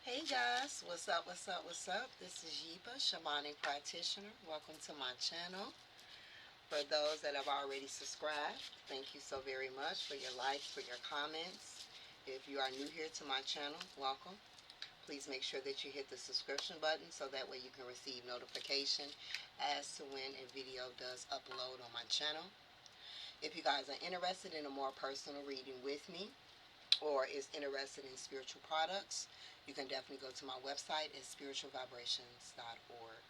Hey guys, what's up, what's up, what's up? This is Yepa, Shamanic Practitioner. Welcome to my channel. For those that have already subscribed, thank you so very much for your likes, for your comments. If you are new here to my channel, welcome. Please make sure that you hit the subscription button so that way you can receive notification as to when a video does upload on my channel. If you guys are interested in a more personal reading with me, or is interested in spiritual products, you can definitely go to my website at spiritualvibrations.org.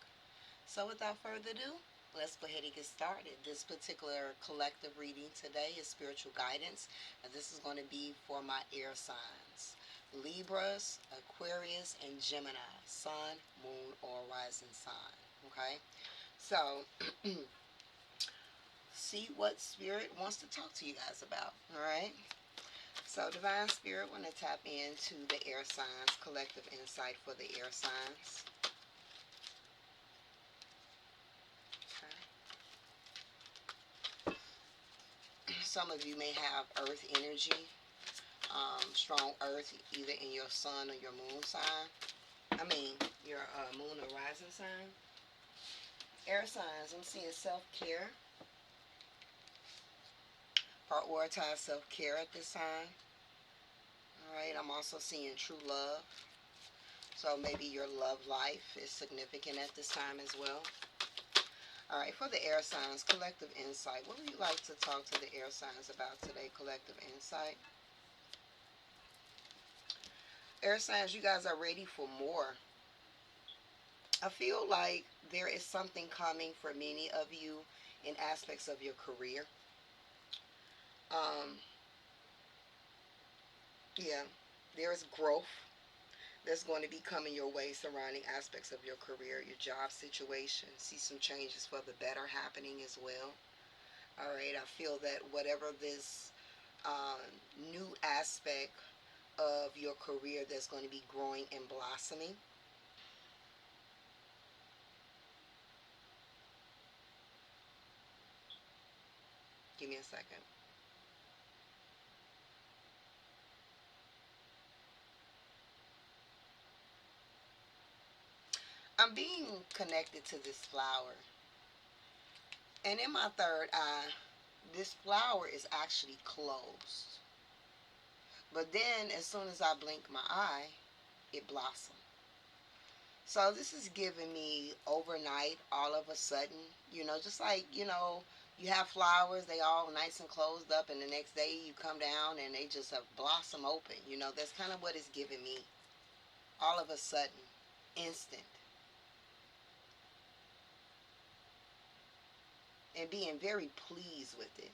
So without further ado, let's go ahead and get started. This particular collective reading today is spiritual guidance, and this is going to be for my air signs. Libras, Aquarius, and Gemini, sun, moon, or rising sign. Okay? So, see what spirit wants to talk to you guys about. Alright? So, Divine Spirit, want to tap into the air signs, collective insight for the air signs. Okay. Some of you may have earth energy, strong earth, either in your sun or your moon sign. Your moon or rising sign. Air signs, I'm seeing self-care. Prioritize self-care at this time. Alright, I'm also seeing true love. So maybe your love life is significant at this time as well. Alright, for the air signs, collective insight. What would you like to talk to the air signs about today, collective insight? Air signs, you guys are ready for more. I feel like there is something coming for many of you in aspects of your career. Yeah, there is growth that's going to be coming your way surrounding aspects of your career, your job situation. See some changes for the better happening as well. All right, I feel that whatever this new aspect of your career that's going to be growing and blossoming. Give me a second. I'm being connected to this flower. And in my third eye, this flower is actually closed. But then as soon as I blink my eye, it blossomed. So this is giving me overnight, all of a sudden, just like, you have flowers, they all nice and closed up, and the next day you come down and they just have blossom open. That's kind of what it's giving me. All of a sudden, instant. And being very pleased with it,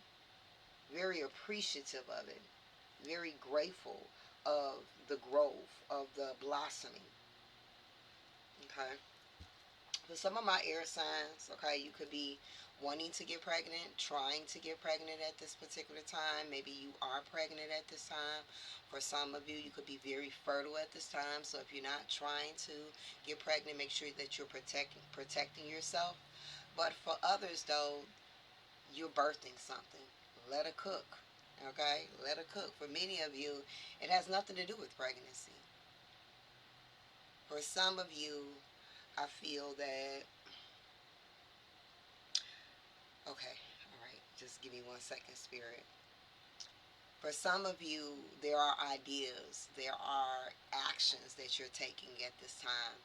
very appreciative of it, very grateful of the growth, of the blossoming. Okay. For some of my air signs, okay, you could be wanting to get pregnant, trying to get pregnant at this particular time. Maybe you are pregnant at this time. For some of you, you could be very fertile at this time. So if you're not trying to get pregnant, make sure that you're protecting yourself. But for others, though, you're birthing something. Let her cook. Okay? Let her cook. For many of you, it has nothing to do with pregnancy. For some of you, I feel that, okay, all right, just give me 1 second, Spirit. For some of you, there are ideas, there are actions that you're taking at this time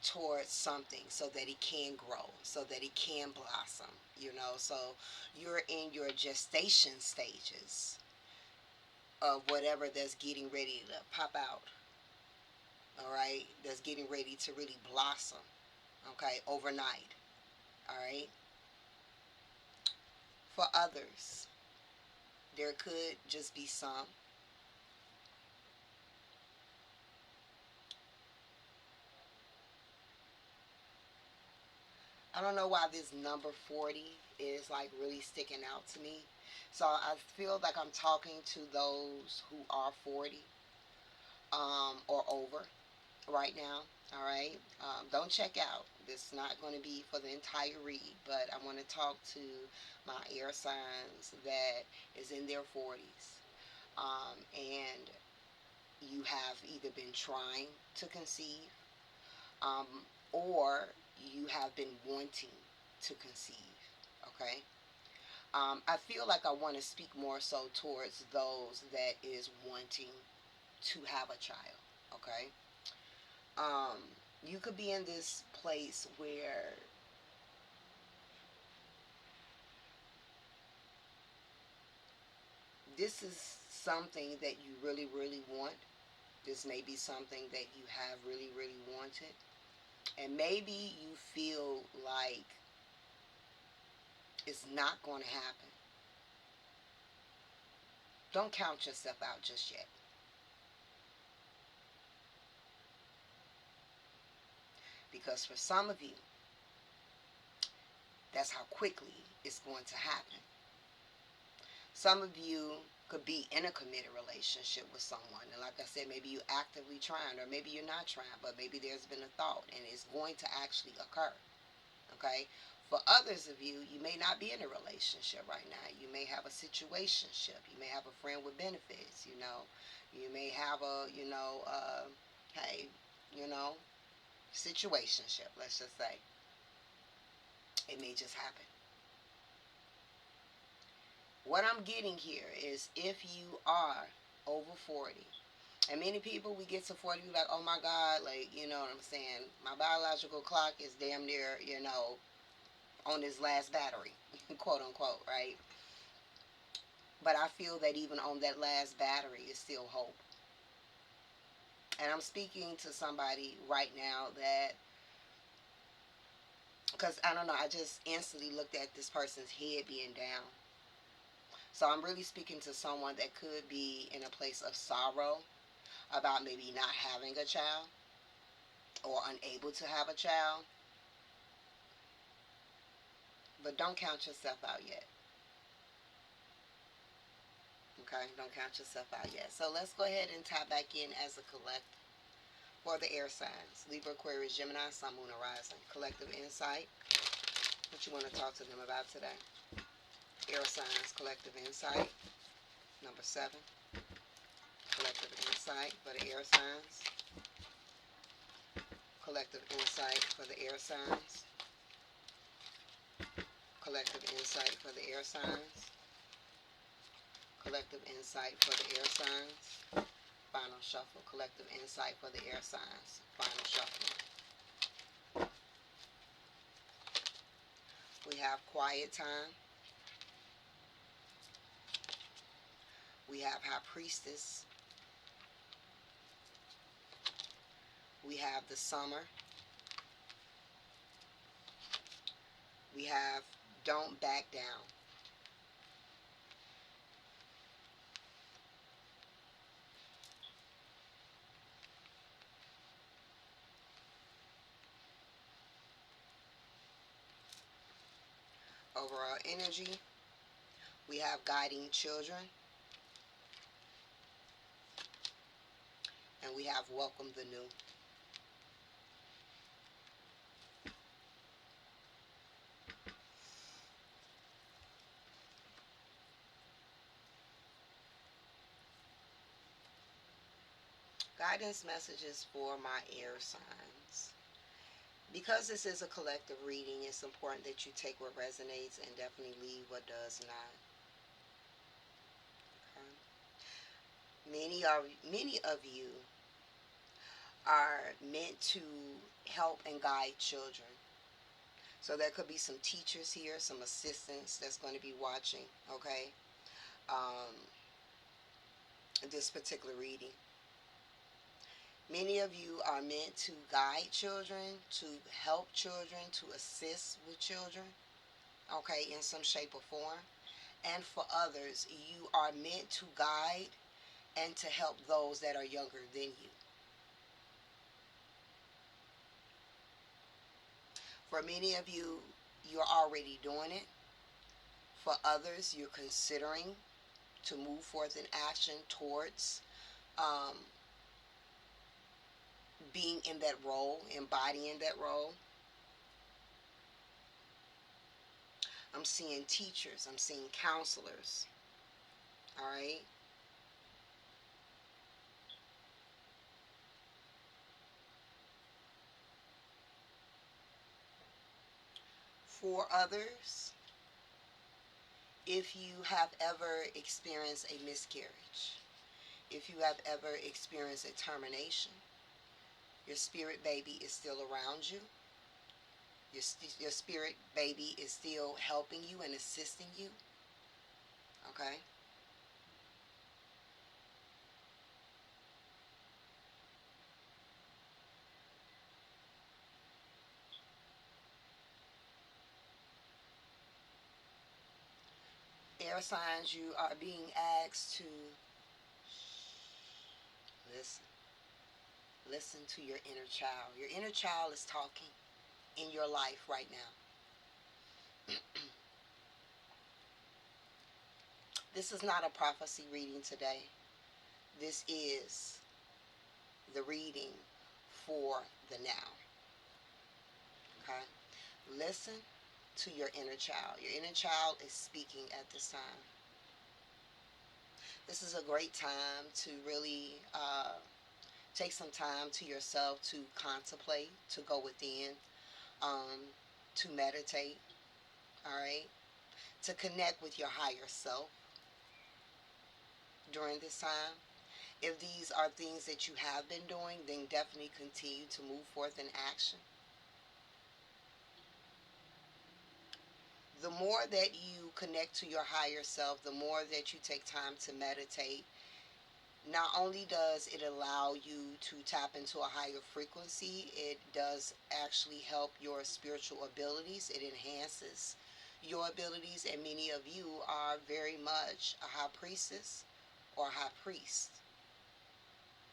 towards something so that it can grow, so that it can blossom, so you're in your gestation stages of whatever that's getting ready to pop out, all right, that's getting ready to really blossom, okay, overnight, all right. For others, there could just be some. I don't know why this number 40 is like really sticking out to me. So I feel like I'm talking to those who are 40 or over right now. All right. Don't check out. This is not going to be for the entire read, but I want to talk to my air signs that is in their 40s. And you have either been trying to conceive, um, or you have been wanting to conceive. Okay. I feel like I want to speak more so towards those that is wanting to have a child. Okay. Um, you could be in this place where this is something that you really, really want. This may be something that you have really, really wanted. And maybe you feel like it's not going to happen. Don't count yourself out just yet. Because for some of you, that's how quickly it's going to happen. Some of you could be in a committed relationship with someone. And like I said, maybe you're actively trying, or maybe you're not trying, but maybe there's been a thought and it's going to actually occur. Okay? For others of you, you may not be in a relationship right now. You may have a situationship. You may have a friend with benefits, you know. You may have a, hey, you know, situationship, let's just say. It may just happen. What I'm getting here is if you are over 40, and many people, we get to 40, we're like, oh my God, like, you know what I'm saying? My biological clock is damn near, on this last battery, quote unquote, right? But I feel that even on that last battery is still hope. And I'm speaking to somebody right now that, because I don't know, I just instantly looked at this person's head being down. So I'm really speaking to someone that could be in a place of sorrow about maybe not having a child or unable to have a child. But don't count yourself out yet. Okay? Don't count yourself out yet. So let's go ahead and tie back in as a collective for the air signs. Libra, Aquarius, Gemini, Sun, Moon, and Rising. Collective insight. What you want to talk to them about today? Air signs, collective insight. Number 7. Collective insight for the air signs. Collective insight for the air signs. Collective insight for the air signs. Collective insight for the air signs. Final shuffle. Collective insight for the air signs. Final shuffle. We have quiet time. We have high priestess. We have the summer. We have don't back down. Overall energy. We have guiding children. And we have welcome the new. Guidance messages for my air signs. Because this is a collective reading, it's important that you take what resonates and definitely leave what does not. Okay? Many of you are meant to help and guide children. So there could be some teachers here, some assistants that's going to be watching, okay, this particular reading. Many of you are meant to guide children, to help children, to assist with children, okay, in some shape or form. And for others, you are meant to guide and to help those that are younger than you. For many of you, you're already doing it. For others, you're considering to move forth in action towards being in that role, embodying that role. I'm seeing teachers. I'm seeing counselors. All right. for others if you have ever experienced a miscarriage, if you have ever experienced a termination. Your spirit baby is still around you. Your spirit baby is still helping you and assisting you. Okay? Air signs, you are being asked to listen. Listen to your inner child. Your inner child is talking in your life right now. This is not a prophecy reading today. This is the reading for the now. Okay? Listen to your inner child. Your inner child is speaking at this time. This is a great time to really take some time to yourself to contemplate, to go within, to meditate, all right? To connect with your higher self during this time. If these are things that you have been doing, then definitely continue to move forth in action. The more that you connect to your higher self, the more that you take time to meditate, not only does it allow you to tap into a higher frequency, it does actually help your spiritual abilities. It enhances your abilities, and many of you are very much a high priestess or a high priest.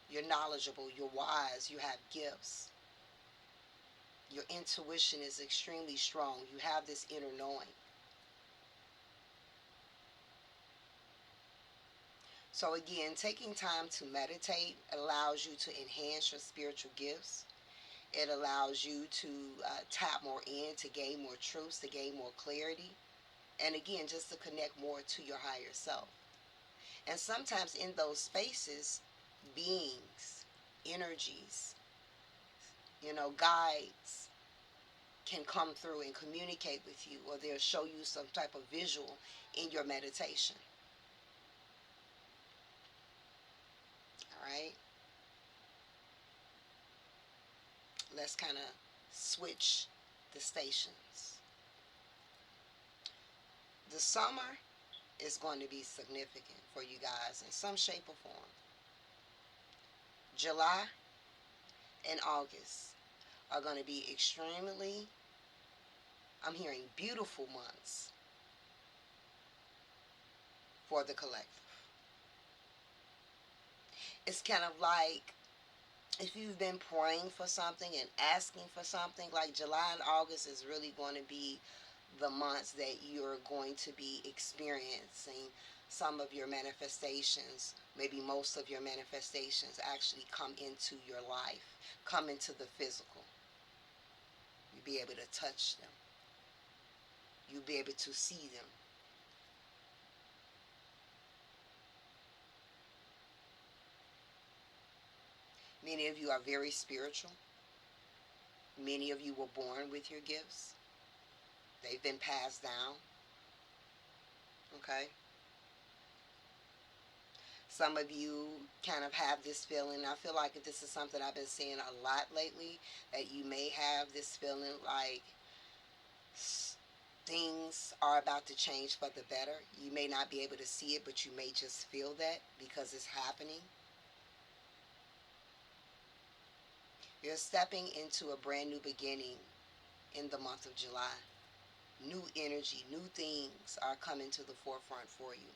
You're knowledgeable, you're wise, you have gifts. Your intuition is extremely strong. You have this inner knowing. So again, taking time to meditate allows you to enhance your spiritual gifts. It allows you to tap more in, to gain more truths, to gain more clarity. And again, just to connect more to your higher self. And sometimes in those spaces, beings, energies, guides can come through and communicate with you, or they'll show you some type of visual in your meditation. All right? Let's kind of switch the stations. The summer is going to be significant for you guys in some shape or form. July and August are going to be extremely, I'm hearing, beautiful months for the collective. It's kind of like if you've been praying for something and asking for something, like July and August is really going to be the months that you're going to be experiencing some of your manifestations, maybe most of your manifestations actually come into your life, come into the physical. You'll be able to touch them. You'll be able to see them. Many of you are very spiritual. Many of you were born with your gifts. They've been passed down. Okay? Some of you kind of have this feeling. I feel like this is something I've been seeing a lot lately, that you may have this feeling like things are about to change for the better. You may not be able to see it, but you may just feel that because it's happening. You're stepping into a brand new beginning in the month of July. New energy, new things are coming to the forefront for you.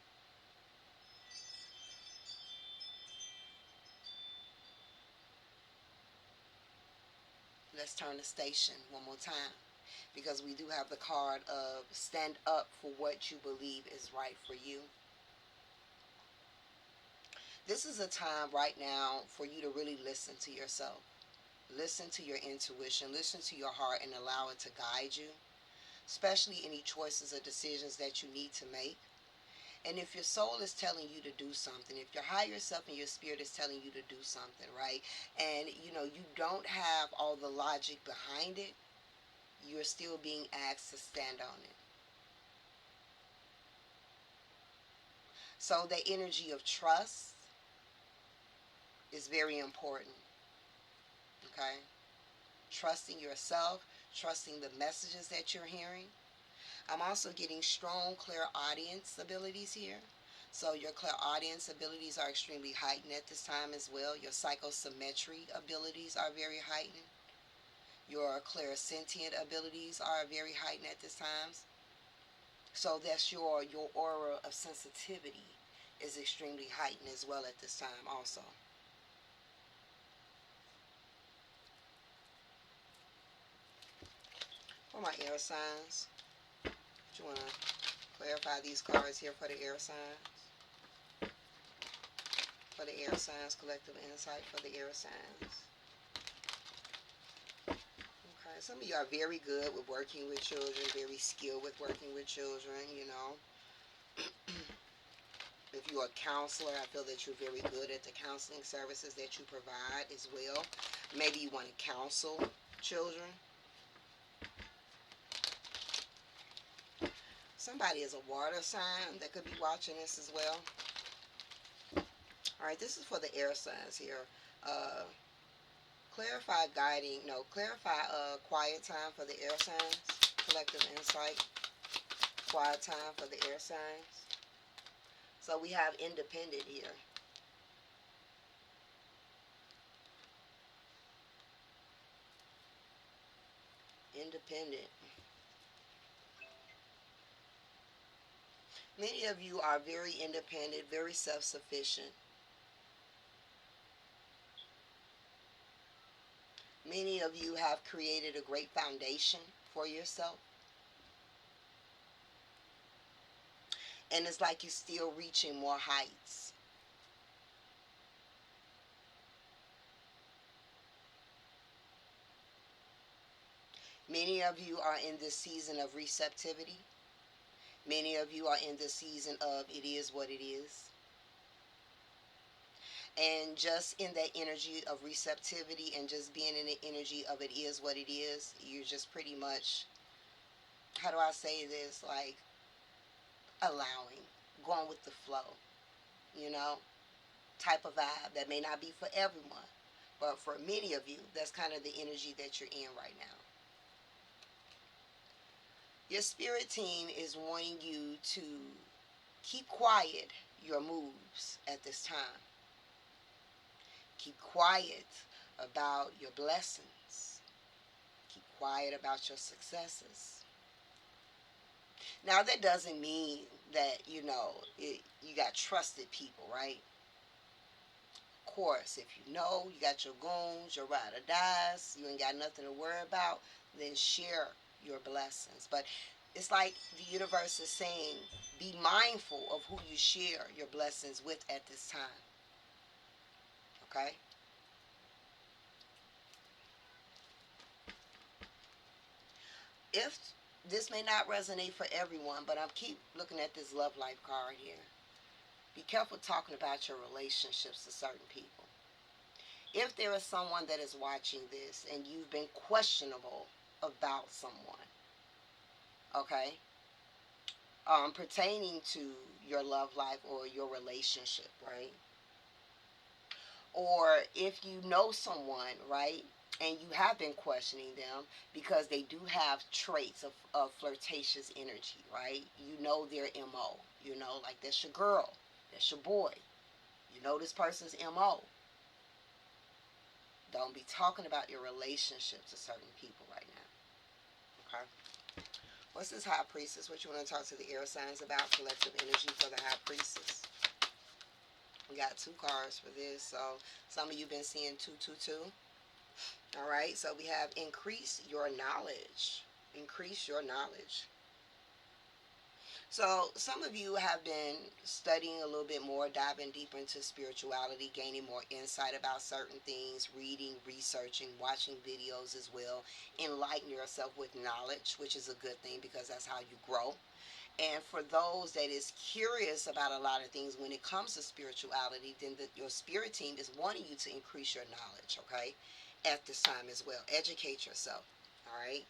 Let's turn the station one more time, because we do have the card of stand up for what you believe is right for you. This is a time right now for you to really listen to yourself. Listen to your intuition, listen to your heart, and allow it to guide you, especially any choices or decisions that you need to make. And if your soul is telling you to do something, if your higher self and your spirit is telling you to do something, right, and you don't have all the logic behind it, you're still being asked to stand on it. So the energy of trust is very important. Okay? Trusting yourself, trusting the messages that you're hearing. I'm also getting strong clairaudience abilities here. So your clairaudience abilities are extremely heightened at this time as well. Your psychosymmetry abilities are very heightened. Your clairsentient abilities are very heightened at this time. So that's your aura of sensitivity is extremely heightened as well at this time also. For my air signs, do you want to clarify these cards here for the air signs? For the air signs, collective insight for the air signs. Okay, some of you are very good with working with children, very skilled with working with children, you know. If you're a counselor, I feel that you're very good at the counseling services that you provide as well. Maybe you want to counsel children. Somebody is a water sign that could be watching this as well. All right, this is for the air signs here. Clarify quiet time for the air signs. Collective insight. Quiet time for the air signs. So we have independent here. Independent. Many of you are very independent, very self-sufficient. Many of you have created a great foundation for yourself. And it's like you're still reaching more heights. Many of you are in this season of receptivity. Many of you are in the season of it is what it is. And just in that energy of receptivity and just being in the energy of it is what it is, you're just pretty much, how do I say this, like allowing, going with the flow, you know, type of vibe that may not be for everyone. But for many of you, that's kind of the energy that you're in right now. Your spirit team is wanting you to keep quiet your moves at this time. Keep quiet about your blessings. Keep quiet about your successes. Now, that doesn't mean that, you got trusted people, right? Of course, if you know you got your goons, your ride or dies, you ain't got nothing to worry about, then share your blessings. But it's like the universe is saying, be mindful of who you share your blessings with at this time. Okay? If this may not resonate for everyone, but I keep looking at this love life card here. Be careful talking about your relationships to certain people. If there is someone that is watching this and you've been questionable about someone, okay, pertaining to your love life or your relationship, right? Or if you know someone, right, and you have been questioning them because they do have traits of flirtatious energy, right? You know their MO. Like that's your girl, that's your boy. You know this person's MO. Don't be talking about your relationship to certain people right now. Okay? What's this High Priestess? What you want to talk to the air signs about? Collective energy for the High Priestess. We got 2 cards for this. So some of you been seeing 222. All right. So we have increase your knowledge. Increase your knowledge. So some of you have been studying a little bit more, diving deeper into spirituality, gaining more insight about certain things, reading, researching, watching videos as well. Enlighten yourself with knowledge, which is a good thing because that's how you grow. And for those that is curious about a lot of things when it comes to spirituality, then your spirit team is wanting you to increase your knowledge, okay, at this time as well. Educate yourself, all right?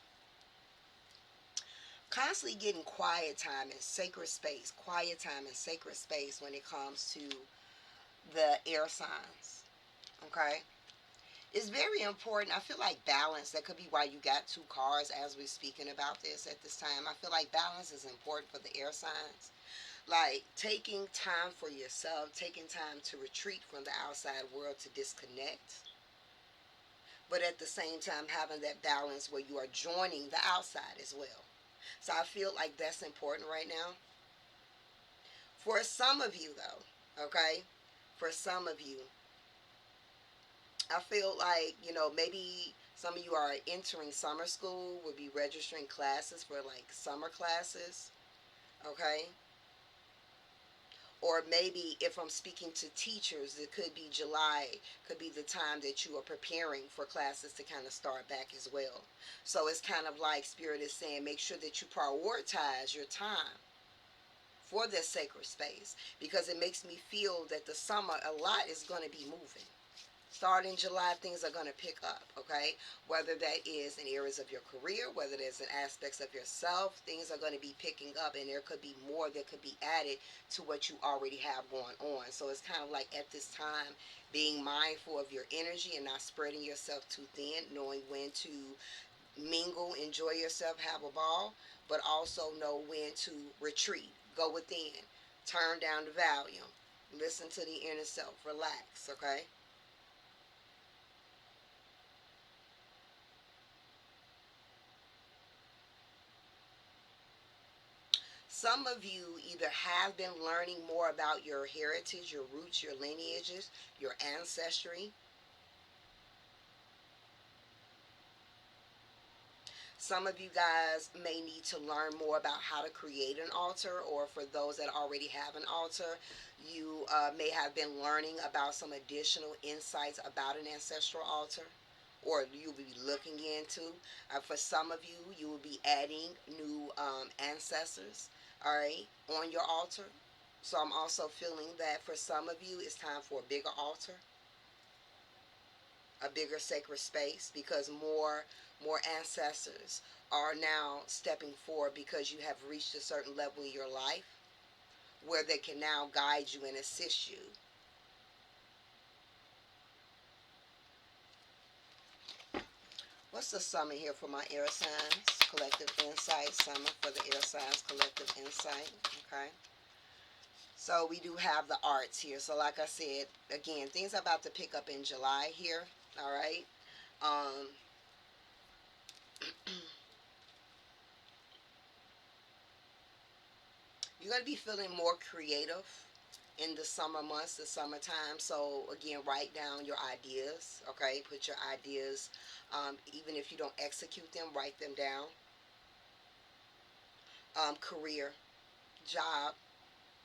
constantly getting quiet time and sacred space, quiet time and sacred space when it comes to the air signs. Okay? It's very important. I feel like balance, that could be why you got two cards as we're speaking about this at this time. I feel like balance is important for the air signs. Like taking time for yourself, taking time to retreat from the outside world to disconnect, but at the same time having that balance where you are joining the outside as well. So I feel like that's important right now. For some of you, though, okay, for some of you, I feel like, maybe some of you are entering summer school, would be registering classes for like summer classes, okay? Or maybe if I'm speaking to teachers, it could be July, could be the time that you are preparing for classes to kind of start back as well. So it's kind of like Spirit is saying, make sure that you prioritize your time for this sacred space, because it makes me feel that the summer, a lot is going to be moving. Starting July, things are going to pick up, okay? Whether that is in areas of your career, whether there's in aspects of yourself, things are going to be picking up, and there could be more that could be added to what you already have going on. So it's kind of like at this time, being mindful of your energy and not spreading yourself too thin, knowing when to mingle, enjoy yourself, have a ball, but also know when to retreat, go within, turn down the volume, listen to the inner self, relax, okay? Some of you either have been learning more about your heritage, your roots, your lineages, your ancestry. Some of you guys may need to learn more about how to create an altar, or for those that already have an altar, you may have been learning about some additional insights about an ancestral altar, or you'll be looking into. For some of you, you will be adding new ancestors, all right, on your altar. So I'm also feeling that for some of you, it's time for a bigger altar, a bigger sacred space, because more ancestors are now stepping forward because you have reached a certain level in your life where they can now guide you and assist you. What's the summon here for my air signs? Collective insight. Summon for the air signs. Collective insight. Okay. So we do have the arts here. So like I said, again, things are about to pick up in July here. All right. Um, you're going to be feeling more creative in the summer months, the summertime. So again, write down your ideas. Okay. Put your ideas, even if you don't execute them, write them down. Career, job,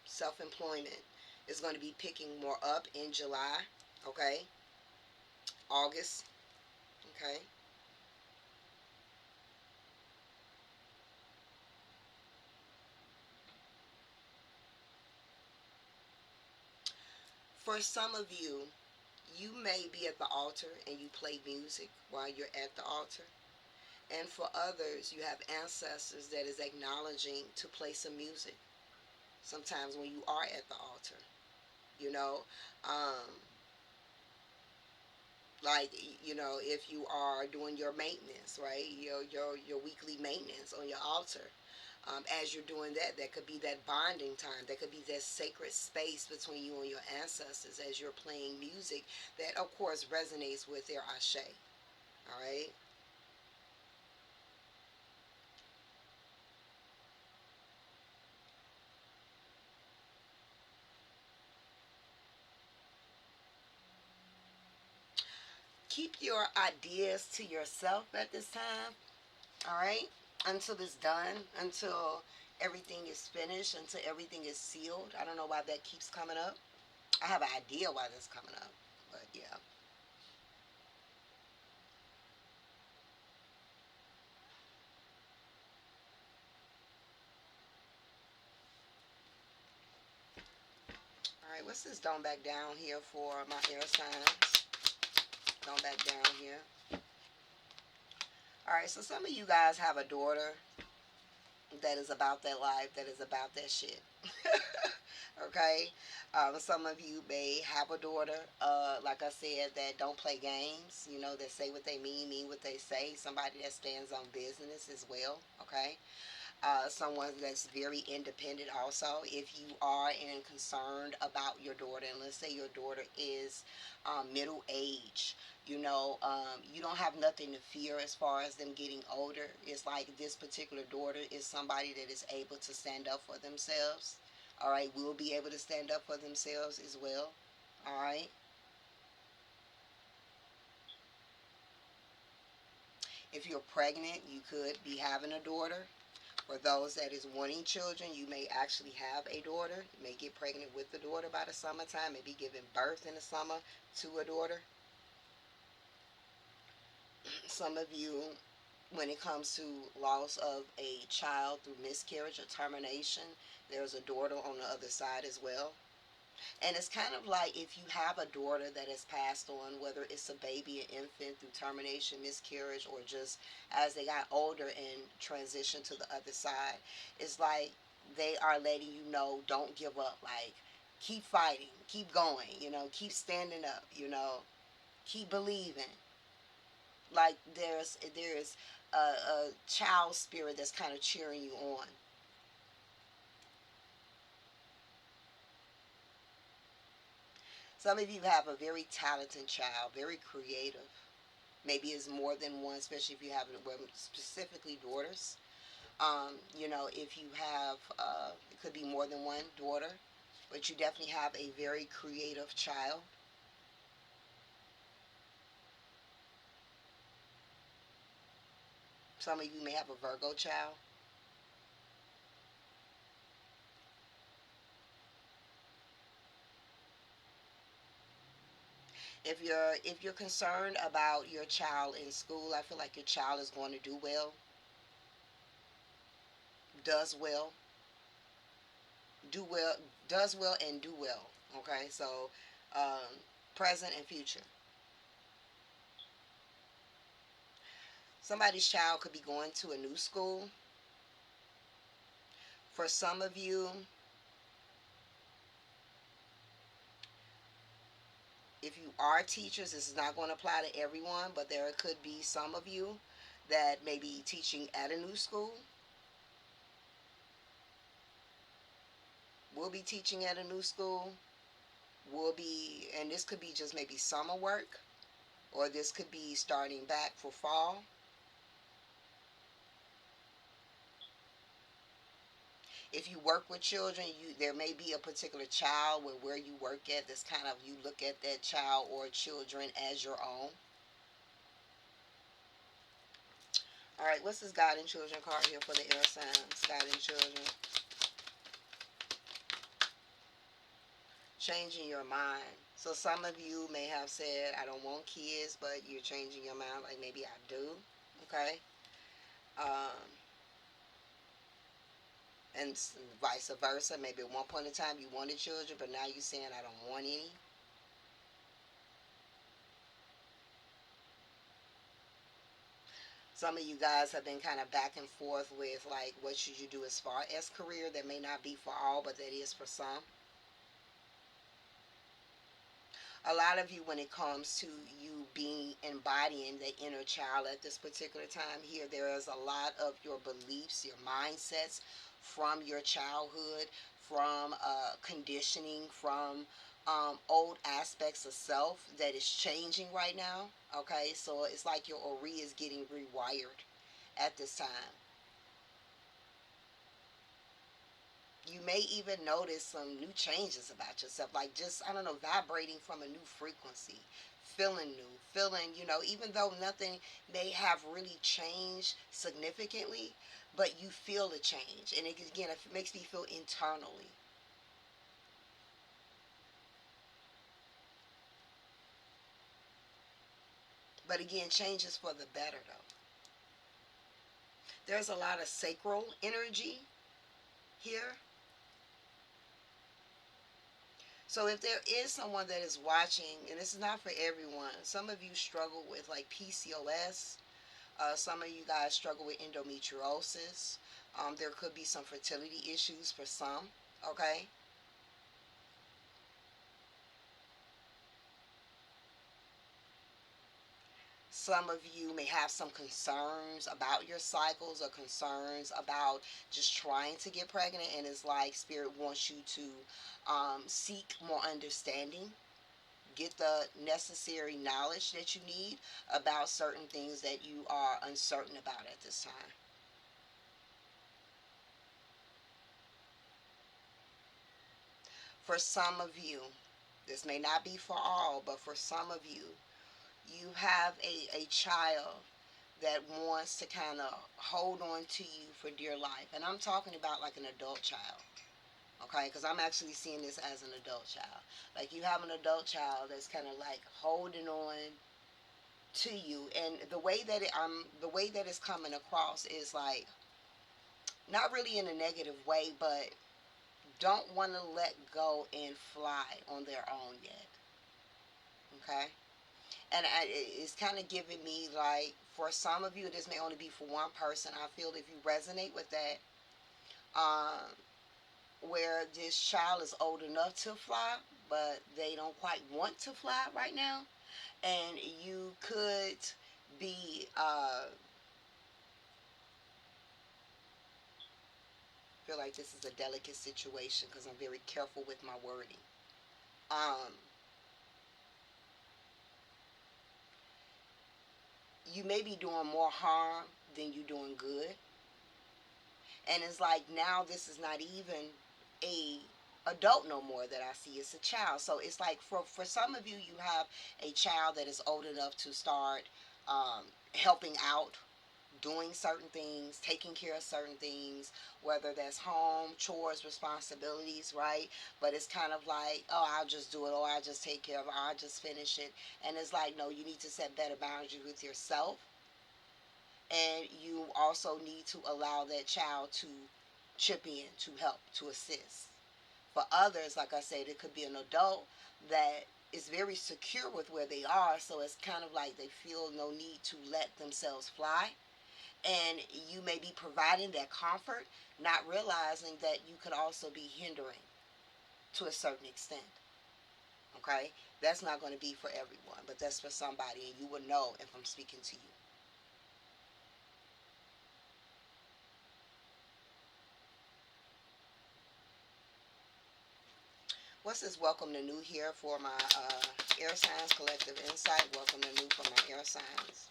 self-employment is going to be picking more up in July. Okay. August. Okay. For some of you, you may be at the altar and you play music while you're at the altar. And for others, you have ancestors that is acknowledging to play some music sometimes when you are at the altar. You know, um, like, if you are doing your maintenance, right, your weekly maintenance on your altar, as you're doing that, that could be that bonding time, that could be that sacred space between you and your ancestors as you're playing music that of course resonates with their ashe. All right. Keep your ideas to yourself at this time. All right, until it's done, until everything is finished, until everything is sealed. I don't know why that keeps coming up. I have an idea why that's coming up, but yeah. All right, what's this don't back down here for my air signs? Don't back down here. All right, so some of you guys have a daughter. that is about that life, that is about that shit. Okay? Some of you may have a daughter, like I said, that don't play games, you know, that say what they mean what they say. Somebody that stands on business as well, okay? Someone that's very independent also. If you are and concerned about your daughter, and let's say your daughter is middle age, you don't have nothing to fear as far as them getting older. It's like this particular daughter is somebody that is able to stand up for themselves. All right, will be able to stand up for themselves as well. All right. If you're pregnant, you could be having a daughter. For those that is wanting children, you may actually have a daughter. You may get pregnant with the daughter by the summertime, maybe giving birth in the summer to a daughter. Some of you, when it comes to loss of a child through miscarriage or termination, there's a daughter on the other side as well. And it's kind of like if you have a daughter that has passed on, whether it's a baby, an infant through termination, miscarriage, or just as they got older and transitioned to the other side, it's like they are letting you know, don't give up. Like, keep fighting, keep going, keep standing up, keep believing. Like there's a child spirit that's kind of cheering you on. Some of you have a very talented child, very creative. Maybe it's more than one, especially if you have specifically daughters. If you have, it could be more than one daughter, but you definitely have a very creative child. Some of you may have a Virgo child. If you're concerned about your child in school, I feel like your child is going to do well, does well, do well, does well, and do well. Okay, so present and future. Somebody's child could be going to a new school. For some of you, if you are teachers, this is not going to apply to everyone, but there could be some of you that may be teaching at a new school, will be teaching at a new school, will be, and this could be just maybe summer work, or this could be starting back for fall. If you work with children, there may be a particular child where you work at that's kind of, you look at that child or children as your own. All right, what's this God and Children card here for the air signs? God and Children. Changing your mind. So some of you may have said, I don't want kids, but you're changing your mind, like maybe I do. Okay. Um, and vice versa. Maybe at one point in time you wanted children, but now you're saying, I don't want any. Some of you guys have been kind of back and forth with, like, what should you do as far as career. That may not be for all, but that is for some. A lot of you, when it comes to you being embodying the inner child at this particular time here, there is a lot of your beliefs, your mindsets from your childhood, from conditioning, from old aspects of self that is changing right now. Okay, so it's like your ori is getting rewired at this time. You may even notice some new changes about yourself, like just, I don't know, vibrating from a new frequency, feeling new, feeling, even though nothing may have really changed significantly, but you feel the change. And again, it makes me feel internally. But again, change is for the better, though. There's a lot of sacral energy here. So if there is someone that is watching, and this is not for everyone, some of you struggle with like PCOS, Some of you guys struggle with endometriosis. There could be some fertility issues for some. Okay. Some of you may have some concerns about your cycles or concerns about just trying to get pregnant, and it's like Spirit wants you to seek more understanding, get the necessary knowledge that you need about certain things that you are uncertain about at this time. For some of you, this may not be for all, but for some of you, you have a child that wants to kind of hold on to you for dear life. And I'm talking about like an adult child. Okay, because I'm actually seeing this as an adult child. Like you have an adult child that's kind of like holding on to you, and the way that it's coming across is like not really in a negative way, but don't want to let go and fly on their own yet. Okay, and it's kind of giving me like for some of you, this may only be for one person. I feel if you resonate with that, where this child is old enough to fly, but they don't quite want to fly right now, and you could be feel like this is a delicate situation because I'm very careful with my wording. Um, you may be doing more harm than you doing good, and it's like now this is not even a adult no more that I see. It's a child. So it's like for some of you, you have a child that is old enough to start helping out, doing certain things, taking care of certain things, whether that's home, chores, responsibilities, right? But it's kind of like, oh, I'll just do it, or I'll just take care of it, or I'll just finish it. And it's like, no, you need to set better boundaries with yourself. And you also need to allow that child to chip in, to help, to assist. For others, like I said, it could be an adult that is very secure with where they are, so it's kind of like they feel no need to let themselves fly, and you may be providing that comfort, not realizing that you could also be hindering to a certain extent. Okay, that's not going to be for everyone, but that's for somebody, and you will know if I'm speaking to you. What's this? Welcome to new here for my air signs collective insight. Welcome to new for my air signs.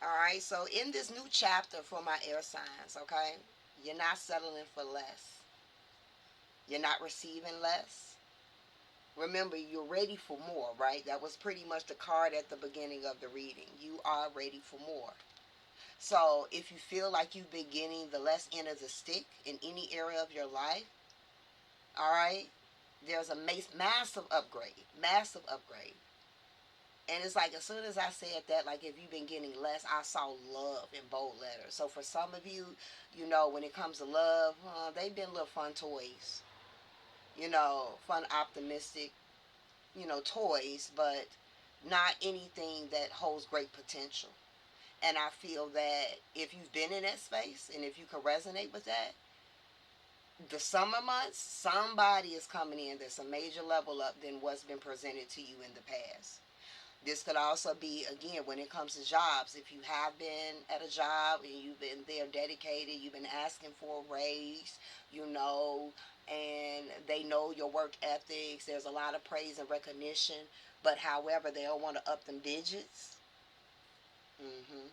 All right, so in this new chapter for my air signs, okay, you're not settling for less. You're not receiving less. Remember, you're ready for more, right? That was pretty much the card at the beginning of the reading. You are ready for more. So if you feel like you've been getting the less end of the stick in any area of your life, all right, there's a massive upgrade, massive upgrade. And it's like as soon as I said that, like if you've been getting less, I saw love in bold letters. So for some of you, you know, when it comes to love, they've been little fun toys, you know, fun, optimistic, you know, toys, but not anything that holds great potential. And I feel that if you've been in that space and if you can resonate with that, the summer months, somebody is coming in that's a major level up than what's been presented to you in the past. This could also be, again, when it comes to jobs. If you have been at a job and you've been there dedicated, you've been asking for a raise, you know, and they know your work ethics. There's a lot of praise and recognition, but however, they don't want to up them digits. hmm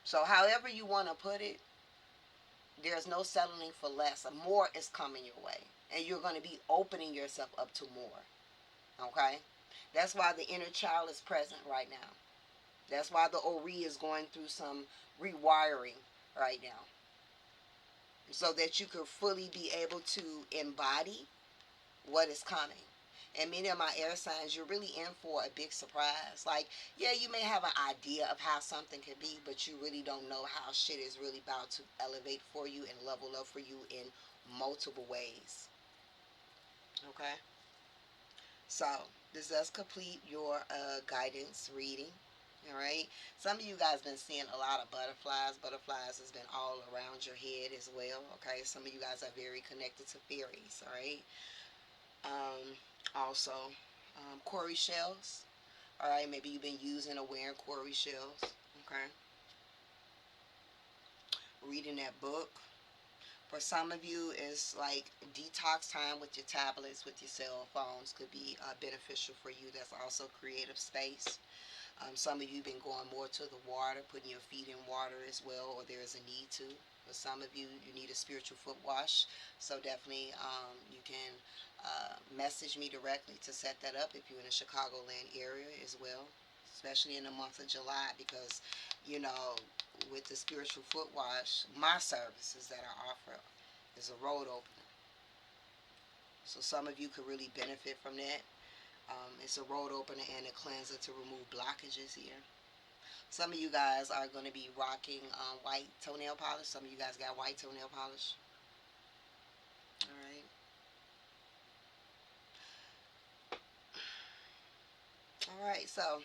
So however you want to put it, there's no settling for less. More is coming your way, and you're going to be opening yourself up to more. Okay? That's why the inner child is present right now. That's why the Ori is going through some rewiring right now. So that you can fully be able to embody what is coming. And many of my air signs, you're really in for a big surprise. Like, yeah, you may have an idea of how something could be, but you really don't know how shit is really about to elevate for you and level up for you in multiple ways. Okay? So, this does complete your guidance reading. All right. Some of you guys been seeing a lot of butterflies. Butterflies has been all around your head as well. Okay. Some of you guys are very connected to fairies. All right. Also, quarry shells. All right. Maybe you've been using or wearing quarry shells. Okay. Reading that book. For some of you, it's like detox time with your tablets, with your cell phones could be beneficial for you. That's also creative space. Some of you have been going more to the water, putting your feet in water as well, or there is a need to. For some of you, you need a spiritual foot wash. So definitely you can message me directly to set that up if you're in the Chicagoland area as well, especially in the month of July, because, you know, with the spiritual foot wash, my services that I offer is a road opener. So some of you could really benefit from that. It's a road opener and a cleanser to remove blockages here. Some of you guys are going to be rocking white toenail polish. Some of you guys got white toenail polish. All right. All right. So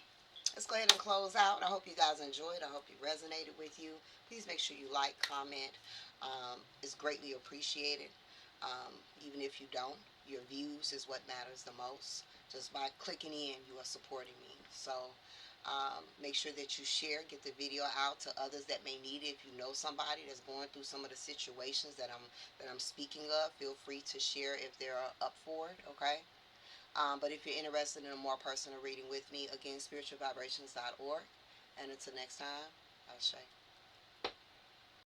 let's go ahead and close out. I hope you guys enjoyed. I hope it resonated with you. Please make sure you like, comment. It's greatly appreciated. Even if you don't, your views is what matters the most. Just by clicking in, you are supporting me. So make sure that you share, get the video out to others that may need it. If you know somebody that's going through some of the situations that I'm speaking of, feel free to share if they're up for it. Okay. But if you're interested in a more personal reading with me, again, spiritualvibrations.org. And until next time, I'll show you.